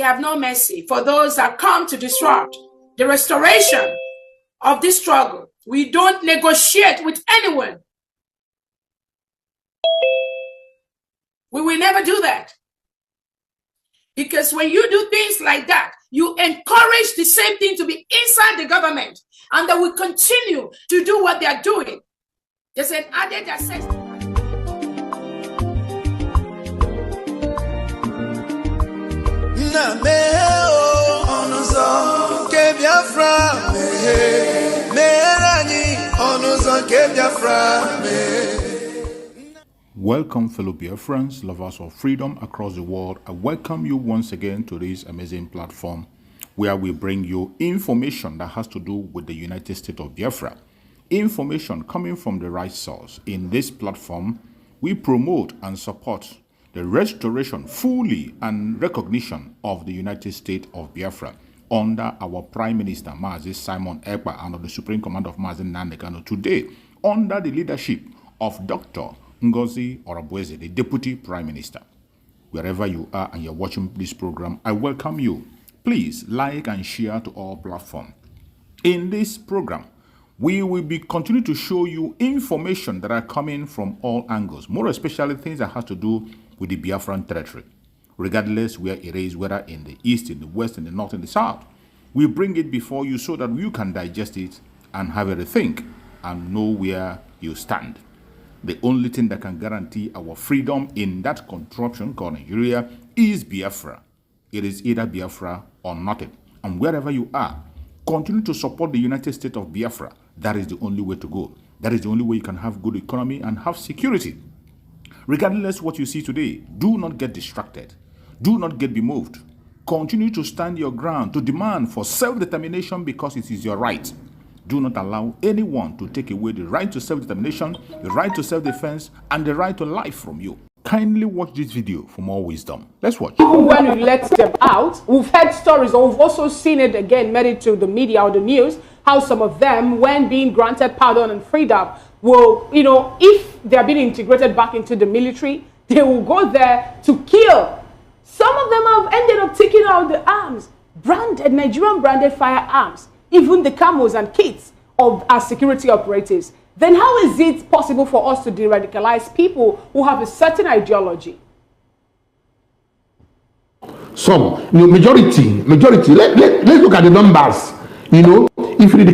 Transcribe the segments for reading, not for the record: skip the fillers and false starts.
have no mercy for those that come to disrupt the restoration of this struggle. We don't negotiate with anyone. We will never do that. Because when you do things like that, you encourage the same thing to be inside the government, and they will continue to do what they are doing. There's an added access to that. Welcome, fellow Biafrans, lovers of freedom across the world. I welcome you once again to this amazing platform where we bring you information that has to do with the United States of Biafra. Information coming from the right source. In this platform, we promote and support the restoration fully and recognition of the United States of Biafra under our Prime Minister, Mazi Simon Ekpa, and of the Supreme Commander of Mazi Nandekano. Today, under the leadership of Dr. Ngozi Orabweze, the Deputy Prime Minister. Wherever you are and you're watching this program, I welcome you. Please like and share to all platforms. In this program, we will be continue to show you information that are coming from all angles, more especially things that has to do with the Biafran territory, regardless where it is, whether in the east, in the west, in the north, in the south. We bring it before you so that you can digest it and have a rethink and know where you stand. The only thing that can guarantee our freedom in that contraption called Nigeria is Biafra. It is either Biafra or nothing. And wherever you are, continue to support the United States of Biafra. That is the only way to go. That is the only way you can have good economy and have security. Regardless what you see today, do not get distracted. Do not get bemoved. Continue to stand your ground, to demand for self-determination because it is your right. Do not allow anyone to take away the right to self-determination, the right to self-defense, and the right to life from you. Kindly watch this video for more wisdom. Let's watch. Even when we let them out, we've heard stories, or we've also seen it again, made it to the media or the news, how some of them, when being granted pardon and freedom, will, if they are being integrated back into the military, they will go there to kill. Some of them have ended up taking out the arms, Nigerian branded firearms, even the camos and kits of our security operatives. Then how is it possible for us to de-radicalize people who have a certain ideology? Some, majority. Let's look at the numbers. If you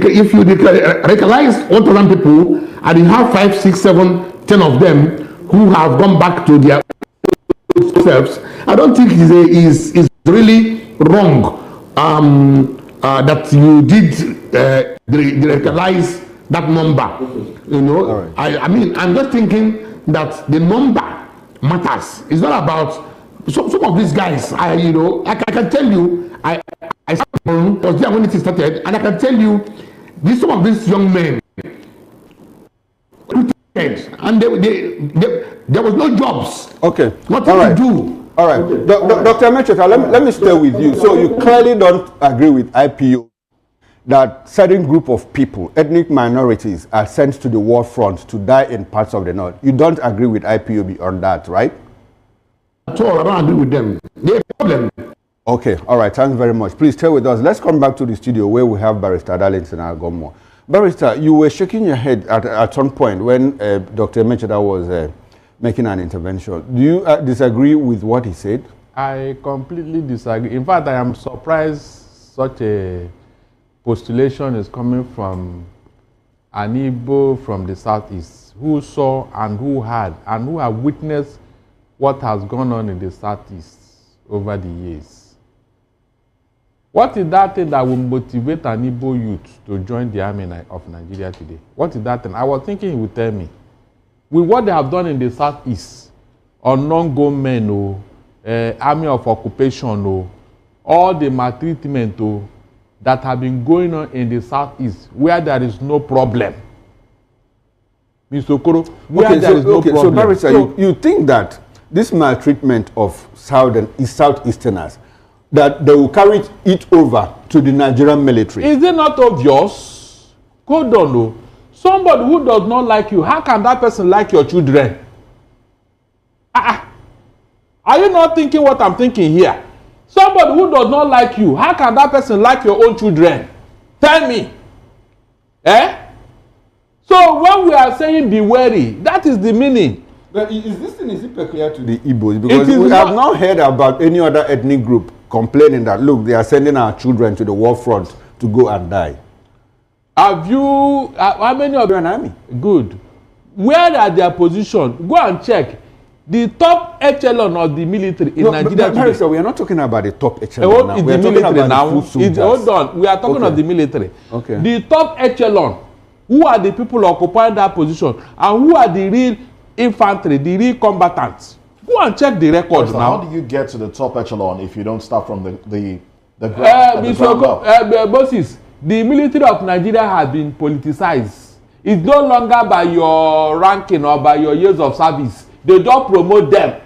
radicalize 1,000 people, and you have 5, 6, 7, 10 of them who have gone back to their selves, I don't think is really wrong. That you did radicalize that number, Right. I mean, I'm just thinking that the number matters. It's not about some of these guys. I can tell you, I was there when it started, and I can tell you, some of these young men, and there was no jobs. Okay. What did they do? All right, okay. Dr. Metrika, let me stay with you. So you clearly don't agree with IPO that certain group of people, ethnic minorities, are sent to the war front to die in parts of the north. You don't agree with IPOB on that, right? At all, I don't agree with them. They have a problem. Okay, all right, thanks very much. Please stay with us. Let's come back to the studio where we have Barrister Darlington Agomo. Barrister, you were shaking your head at some point when Dr. Metrika was making an intervention. Do you disagree with what he said? I completely disagree. In fact, I am surprised such a postulation is coming from an Igbo from the southeast who saw and who had and who have witnessed what has gone on in the southeast over the years. What is that thing that will motivate an Igbo youth to join the army of Nigeria today? What is that thing? I was thinking he would tell me. With what they have done in the southeast, unknown gunmen, army of occupation, all the maltreatment that have been going on in the southeast, where there is no problem. Mr. Okoro, where there is no problem. So, Barrister, you think that this maltreatment of southeasterners, that they will carry it over to the Nigerian military? Is it not obvious? Hold on, somebody who does not like you, how can that person like your children? Are you not thinking what I'm thinking here? Somebody who does not like you, how can that person like your own children? Tell me. So when we are saying be wary, that is the meaning. But is it peculiar to the Igbos? Because we have not heard about any other ethnic group complaining that, look, they are sending our children to the war front to go and die. Have you, how many of an army? Good. Where are their position? Go and check. The top echelon of the military in Nigeria today. So we are not talking about the top echelon now. We are talking about the full soldiers. Hold on. We are talking of the military. Okay. The top echelon, who are the people occupying that position, and who are the real infantry, the real combatants? Go and check the records now. How do you get to the top echelon if you don't start from the ground up? Bosses, the military of Nigeria has been politicized. It's no longer by your ranking or by your years of service. They don't promote them.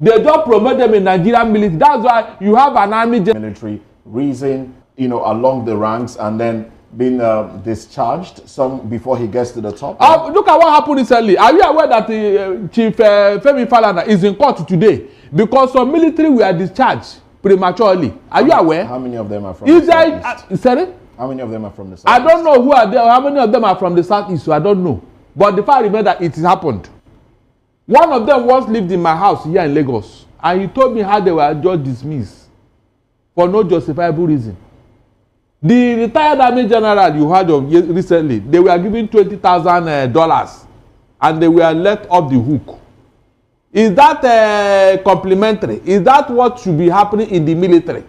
They don't promote them in Nigerian military. That's why you have an army military reason, along the ranks and then being discharged some before he gets to the top. Look at what happened recently. Are you aware that Chief Femi Falana is in court today because some military were discharged prematurely? Are you aware? How many of them are from the southeast? Sorry? How many of them are from the southeast? I don't know who are there. How many of them are from the southeast? So I don't know. But the fact remains that it has happened. One of them once lived in my house here in Lagos, and he told me how they were just dismissed for no justifiable reason. The retired army general you heard of recently, they were given $20,000 and they were let off the hook. Is that complimentary? Is that what should be happening in the military?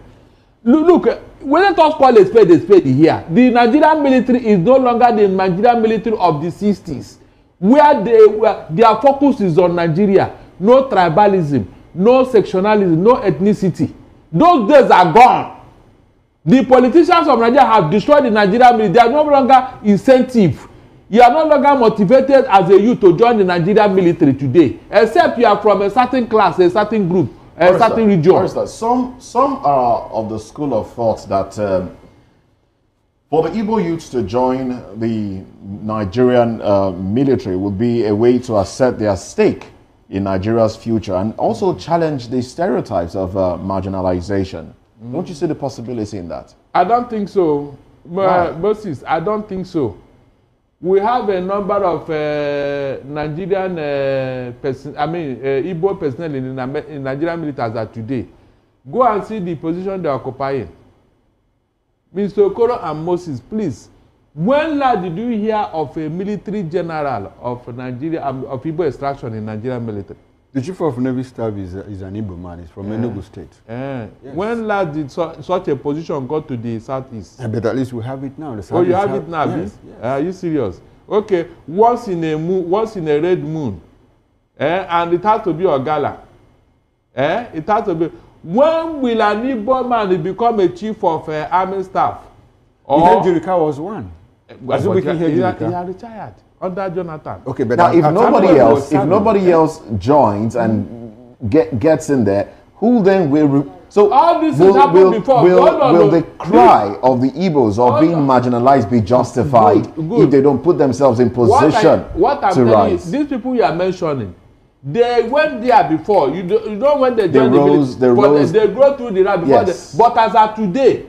Look, let us call a spade here. The Nigerian military is no longer the Nigerian military of the 60s. Where their focus is on Nigeria, no tribalism, no sectionalism, no ethnicity. Those days are gone. The politicians of Nigeria have destroyed the Nigerian military. They are no longer incentive. You are no longer motivated as a youth to join the Nigerian military today, except you are from a certain class, a certain group, a certain region. Some are of the school of thought that for the Igbo youths to join the Nigerian military would be a way to assert their stake in Nigeria's future and also challenge the stereotypes of marginalization. Don't you see the possibility in that? I don't think so. Moses, I don't think so. We have a number of Nigerian Igbo personnel in Nigerian military as of today. Go and see the position they are occupying. Mr. Okoro and Moses, please. When last did you hear of a military general of Nigeria, of Igbo extraction in Nigerian military? The chief of Navy staff is an Igbo man. He's from Enugu State. Yes. When last did such a position go to the southeast? But at least we have it now. You have it now? Yes. Are you serious? Okay, once in a red moon, and it has to be a gala. It has to be. When will an Igbo man become a chief of army staff? Jirika was one. He had retired under Jonathan. Okay, but now if nobody else joins and gets in there, who then will? So all this has happened before. Will the cry of the Igbos of being marginalized be justified if they don't put themselves in position what I'm telling you, these people you are mentioning, they went there before. You don't when they joined the military, they go through the rank before. Yes. But as of today,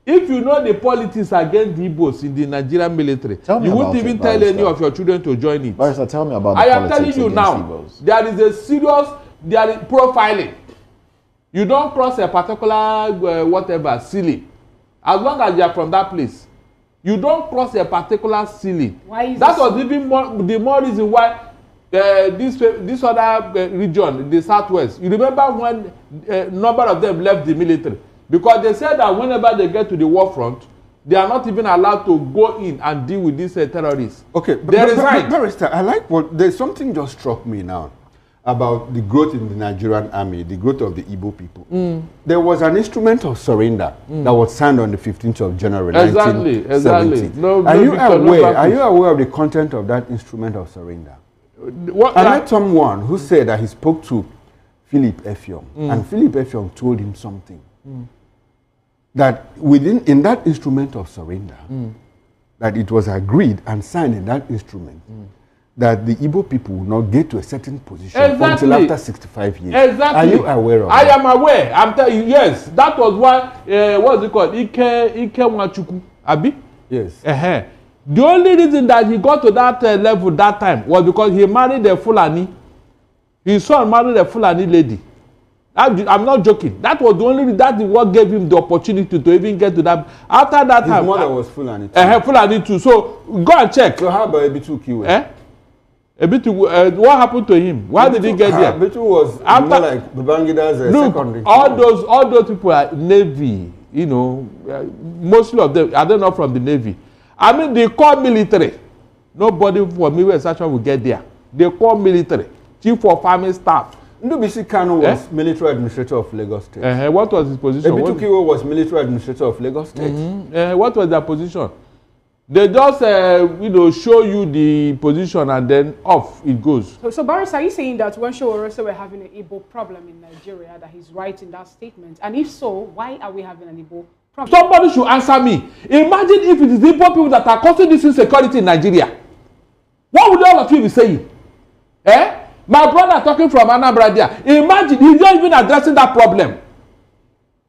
if you know the politics against the Igbos in the Nigerian military, you won't even tell any of your children to join it. Barrister, tell me about the I am telling you now, Igbos. There is a serious profiling. You don't cross a particular ceiling. As long as you are from that place, you don't cross a particular ceiling. Why is that was even the more reason why this other region, the southwest. You remember when a number of them left the military because they said that whenever they get to the war front, they are not even allowed to go in and deal with these terrorists. Okay, Barrister, I like there's something just struck me now about the growth in the Nigerian army, the growth of the Igbo people. There was an instrument of surrender that was signed on the 15th of January, 1970. Are you aware of the content of that instrument of surrender? I met someone who said that he spoke to Philip Effiong, and Philip Effiong told him something. That in that instrument of surrender, that it was agreed and signed in that instrument, that the Igbo people will not get to a certain position Exactly. until after 65 years. Exactly. Are you aware of I that? am aware. I'm telling you, yes. That was why, what's it called? Ike Nwachukwu. Abi? Yes. The only reason that he got to that level that time was because he married a Fulani. His son married a Fulani lady. I'm not joking. That was the only reason. That is what gave him the opportunity to even get to that. After that His time, mother was Fulani too. Fulani too. So go and check. So how about Ebitu Kiwe? What happened to him? Why did he get there? Ebitu was After, more like Babangida's secondary. All those people are Navy. You know, mostly of them. I don't know from the Navy. I mean, they call military. Nobody from US actually will get there. They call military. Chief of Army Staff. Ndubisi Kanu was military administrator of Lagos State. What was his position? Ebitu Kiwe was military administrator of Lagos State. What was their position? They just, show you the position and then off it goes. So Barrister, are you saying that when Showorose were having an Igbo problem in Nigeria, that he's right in that statement? And if so, why are we having an Igbo problem? Somebody should answer me. Imagine if it is the Igbo people that are causing this insecurity in Nigeria. What would all of you be saying? My brother talking from Anambra there. Imagine, he's not even addressing that problem.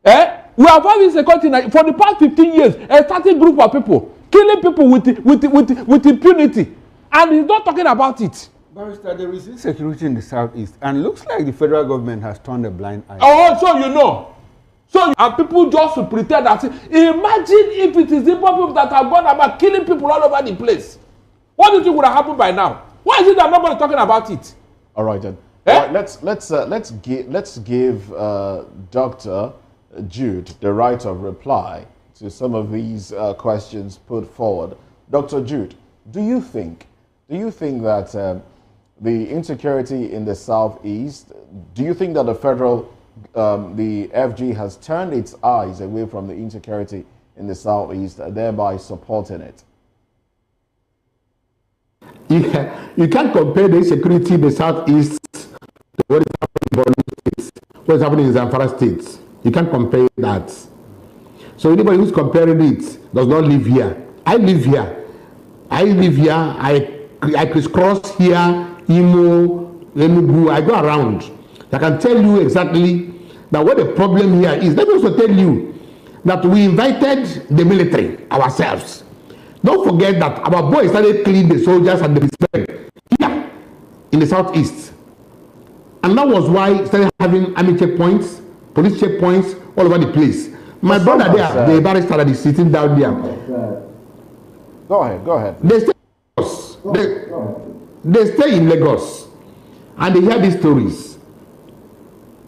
We have had insecurity for the past 15 years. A certain group of people killing people with impunity, and he's not talking about it. Barrister, there is insecurity in the southeast, and looks like the federal government has turned a blind eye. Oh, so you know. And people just to pretend that. Imagine if it is the people that have gone about killing people all over the place. What do you think would have happened by now? Why is it that nobody talking about it? All right then. All right, let's give Dr. Jude the right of reply to some of these questions put forward. Dr. Jude, do you think that the insecurity in the southeast, do you think that the FG has turned its eyes away from the insecurity in the southeast, thereby supporting it? You can't compare the insecurity in the southeast to what is happening in Borno State, what is happening in Zamfara State. You can't compare that. So anybody who's comparing it does not live here. I live here. I crisscross here, Imo, Enugu. I go around. I can tell you exactly that what the problem here is. Let me also tell you that we invited the military ourselves. Don't forget that our boys started killing the soldiers and the respect here in the southeast. And that was why we started having army checkpoints, police checkpoints all over the place. My brother there, the barrister that is sitting down there. Go ahead. They stay in Lagos. They stay in Lagos. And they hear these stories.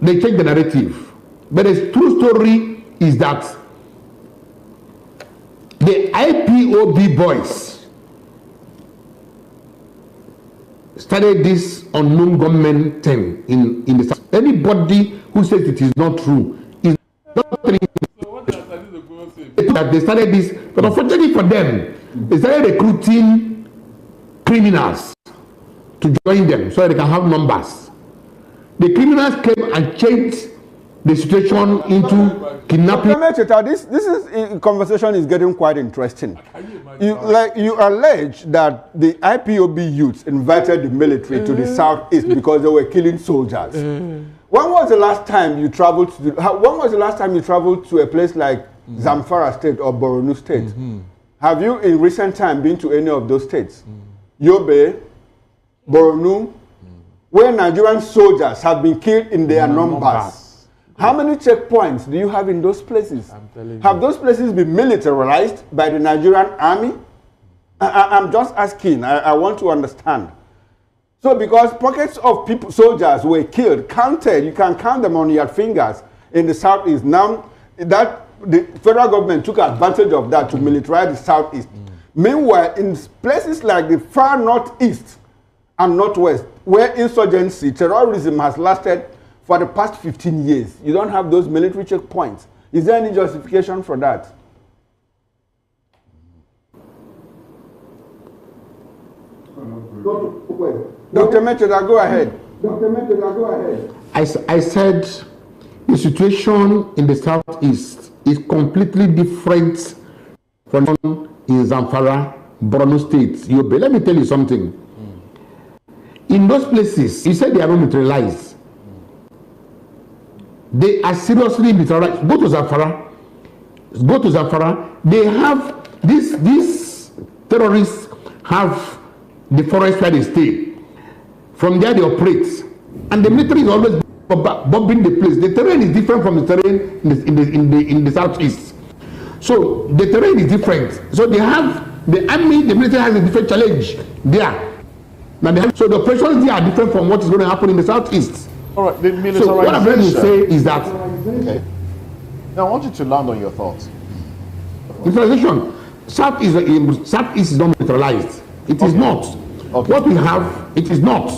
They check the narrative. But the true story is that the IPOB boys started this unknown government thing in the south. Anybody who says it is not true is not true. That they started this, but unfortunately for them, they started recruiting criminals to join them so they can have numbers. The criminals came and changed the situation into kidnapping. This conversation is getting quite interesting. You allege that the IPOB youths invited the military to the southeast because they were killing soldiers. When was the last time you traveled to a place like Zamfara State or Borno State? Have you in recent time been to any of those states? Yobe, Borno, where Nigerian soldiers have been killed in their numbers. How many checkpoints do you have in those places? I'm telling you. Have those places been militarized by the Nigerian army? I'm just asking. I want to understand. So because pockets of people, soldiers were killed, counted, you can count them on your fingers in the southeast. Now that the federal government took advantage of that to militarize the southeast. Meanwhile, in places like the far northeast and northwest, where insurgency, terrorism has lasted for the past 15 years, you don't have those military checkpoints. Is there any justification for that? Dr. Mecheda, go ahead. I said the situation in the southeast is completely different from in Zamfara, Borno State, Yobe. Let me tell you something. In those places, you said they are not neutralized. They are seriously neutralized. Go to Zamfara. They have these terrorists have the forest where they stay. From there they operate, and the military is always bombing the place. The terrain is different from the terrain in the southeast. So the terrain is different. So they have the army, the military has a different challenge there. So the operations there are different from what is going to happen in the southeast. All right, the militarization. So what I'm trying to say is that okay. Now I want you to land on your thoughts. militarization, southeast is not militarized. It is not. Okay. What we have, it is not.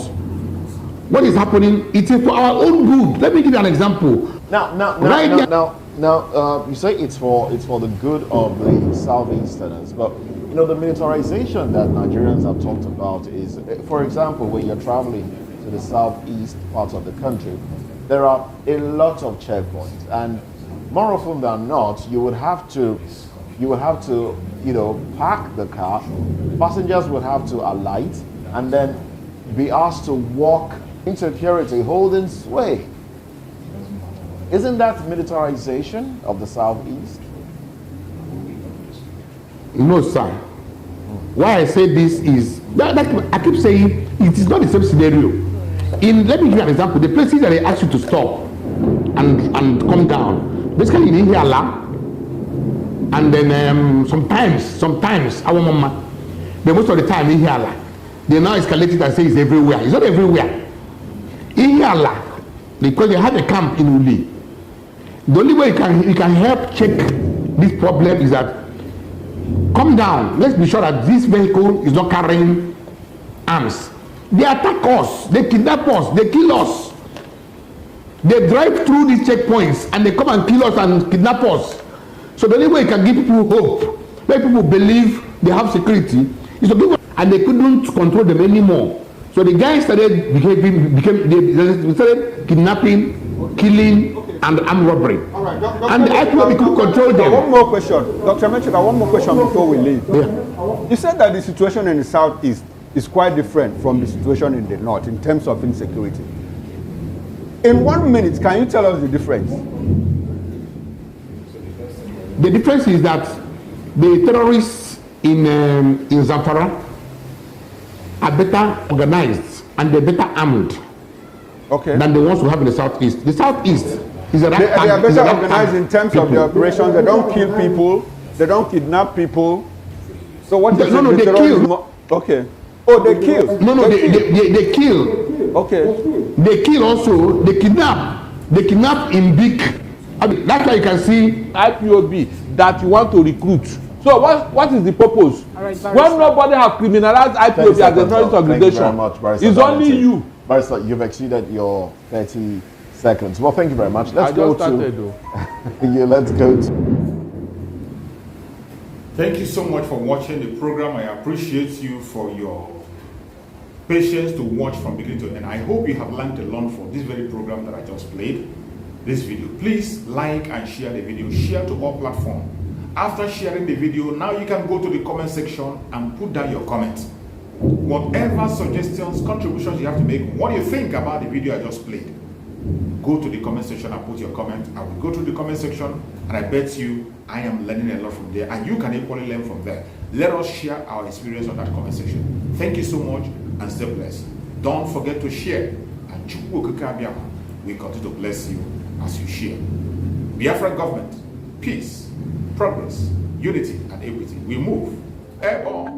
What is happening, it is for our own good. Let me give you an example. Now, you say it's for the good of the Southeasterners, but you know the militarization that Nigerians have talked about is, for example, when you're traveling to the southeast parts of the country, there are a lot of checkpoints, and more often than not, you would have to, you know, park the car. Passengers would have to alight, and then be asked to walk insecurity, holding sway. Isn't that militarization of the southeast? No, sir. Why I say this is that I keep saying it is not the same scenario. Let me give you an example. The places that they ask you to stop and come down, basically in Ihiala, and then sometimes our mama, but most of the time Ihiala, they now escalate it and say it's everywhere. It's not everywhere. Ihiala, because they have a camp in Uli. The only way you can help check this problem is that come down. Let's be sure that this vehicle is not carrying arms. They attack us, they kidnap us, they kill us. They drive through these checkpoints and they come and kill us and kidnap us. So the only way you can give people hope, make people believe they have security, is to give them, and they couldn't control them anymore. So the guys started they started kidnapping, killing, and armed robbery. All right, and the IPOB could control them. One more question. Dr. Mechika, one more question before we leave. Yeah. You said that the situation in the southeast is quite different from the situation in the north in terms of insecurity. In 1 minute, can you tell us the difference? The difference is that the terrorists in Zamfara are better organized and they're better armed than the ones we have in the southeast. The southeast is a they are better organized in terms of the operations. They don't kill people. They don't kidnap people. So what is they kill. Okay. Oh, they kill. They kill. Okay. They kill also. They kidnap. They kidnap in big. That's why you can see IPOB that you want to recruit. So what is the purpose? Right, when nobody have criminalized IPOB as a terrorist organization, it's only you. Barrister, you've exceeded your 30 seconds. Well, thank you very much. Let's go to Thank you so much for watching the program. I appreciate you for your patience to watch from beginning to end. I hope you have learned a lot from this very program that I just played, this video. Please like and share the video. Share to all platforms. After sharing the video, now you can go to the comment section and put down your comments. Whatever suggestions, contributions you have to make, what you think about the video I just played, go to the comment section and put your comment. I will go to the comment section and I bet you I am learning a lot from there and you can equally learn from there. Let us share our experience on that comment section. Thank you so much and stay blessed. Don't forget to share, and we continue to bless you as you share. Biafra government, peace, progress, unity and equity. We move. Airborne.